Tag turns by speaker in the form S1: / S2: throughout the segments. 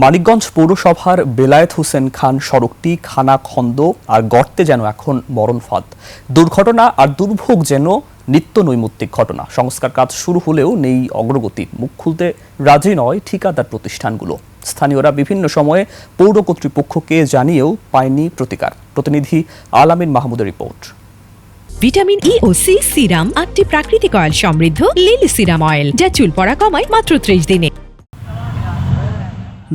S1: মানিকগঞ্জ পৌরসভার বেলায়েত হোসেন খান সড়কটি খানাখন্দ আর গর্তে যেন এখন মরণ ফাঁদ। দুর্ঘটনা আর দুর্ভোগ যেন নিত্য নৈমিত্তিক ঘটনা। সংস্কার কাজ শুরু হলেও নেই অগ্রগতি। মুখ খুলতে রাজি নয় ঠিকাদার প্রতিষ্ঠানগুলো। স্থানীয়রা বিভিন্ন সময়ে পৌর কর্তৃপক্ষকে জানিয়েও পায়নি প্রতিকার। প্রতিনিধি আল-আমিন মাহমুদের রিপোর্ট।
S2: ভিটামিন ই ও সি সিরাম 8টি প্রাকৃতিক অয়েল সমৃদ্ধ লিলি সিরাম অয়েল, যা চুল পড়া কমায় মাত্র 30 দিনে।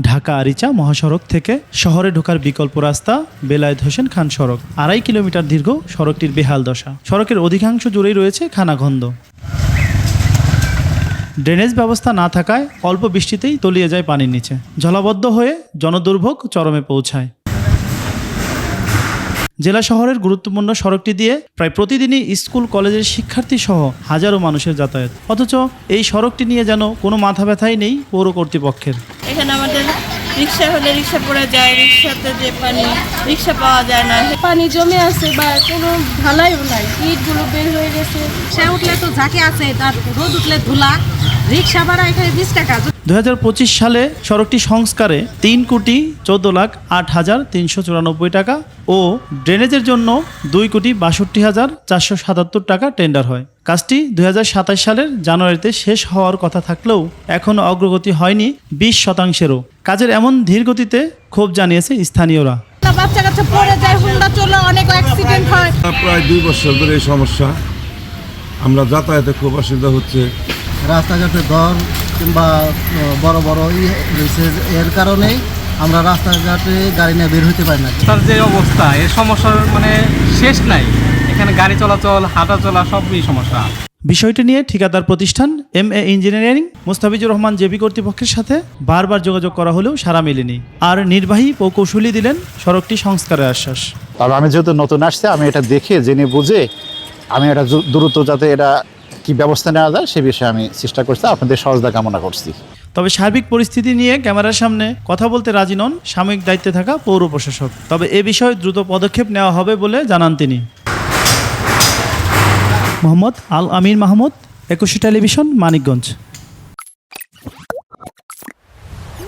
S3: ঢাকা আরিচা মহাসড়ক থেকে শহরে ঢোকার বিকল্প রাস্তা বেলায়েত হোসেন খান সড়ক। 2.5 কিলোমিটার দীর্ঘ সড়কটির বেহাল দশা। সড়কের অধিকাংশ জুড়েই রয়েছে খানাখন্দ। ড্রেনেজ ব্যবস্থা না থাকায় অল্প বৃষ্টিতেই তলিয়ে যায় পানির নিচে। জলাবদ্ধ হয়ে জনদুর্ভোগ চরমে পৌঁছায়। জেলা শহরের গুরুত্বপূর্ণ সড়কটি দিয়ে প্রায় প্রতিদিনই স্কুল কলেজের শিক্ষার্থী সহ হাজারো মানুষের যাতায়াত। অথচ এই সড়কটি নিয়ে যেন কোনো মাথা ব্যথাই নেই পৌর কর্তৃপক্ষের।
S4: এখানে আমাদের রিক্সা হলে রিক্সা পড়ে যায়, রিক্সাতে যে পানি, রিক্সা পাওয়া যায় না, পানি জমে আছে বা কোনো ঢালাইও নাই, ইটগুলো বের হয়ে গেছে।
S5: সে উঠলে তো ঝাঁকে আছে, তার রোদ উঠলে ধুলা, রিক্সা ভাড়া এখানে 20 টাকা।
S3: 2025 সালে সড়কটি সংস্কারে 3,14,08,394 টাকা ও ড্রেনেজের জন্য 2,62,477 টাকা টেন্ডার হয়। কাজটি 2027 সালের জানুয়ারিতে শেষ হওয়ার কথা থাকলেও এখনও অগ্রগতি হয়নি 20%-এরও। কাজের এমন ধীর গতিতে ক্ষোভ জানিয়েছে স্থানীয়রা।
S5: বাচ্চা কাচ্চা পড়ে যায়, হুন্ডা চলে, অনেক অ্যাক্সিডেন্ট হয়।
S6: প্রায় 2 বছর ধরে এই সমস্যা, আমরা যাতায়াতে খুব অসুবিধা হচ্ছে।
S7: রাস্তাঘাটে দর কিংবা বড় বড় এর কারণেই আমরা রাস্তাঘাটে গাড়ি নিয়ে বের হতে পারি না।
S8: তার যে অবস্থা, এর সমস্যার শেষ নাই। এখানে গাড়ি চলাচল, হাঁটা চলা সবই সমস্যা।
S3: বিষয়টি নিয়ে ঠিকাদার প্রতিষ্ঠান MA engineering Mostafizur Rahman JV কর্তৃপক্ষের সাথে বারবার যোগাযোগ করা হলেও সাড়া মেলেনি। আর নির্বাহী প্রকৌশলী দিলেন সড়কটি সংস্কারের আশ্বাস।
S9: তবে আমি যেহেতু নতুন আসছে, আমি এটা দেখে জেনে বুঝে আমি এটা দ্রুত যাতে এটা কি ব্যবস্থা নেওয়া যায় সে বিষয়ে আমি চেষ্টা করছি, আপনাদের সহযোগিতা কামনা করছি।
S3: তবে সার্বিক পরিস্থিতি নিয়ে ক্যামেরার সামনে কথা বলতে রাজি নন সাময়িক দায়িত্বে থাকা পৌর প্রশাসক। তবে এ বিষয়ে দ্রুত পদক্ষেপ নেওয়া হবে বলে জানান তিনি। মোহাম্মদ আল-আমিন মাহমুদ, 21 টেলিভিশন, মানিকগঞ্জ।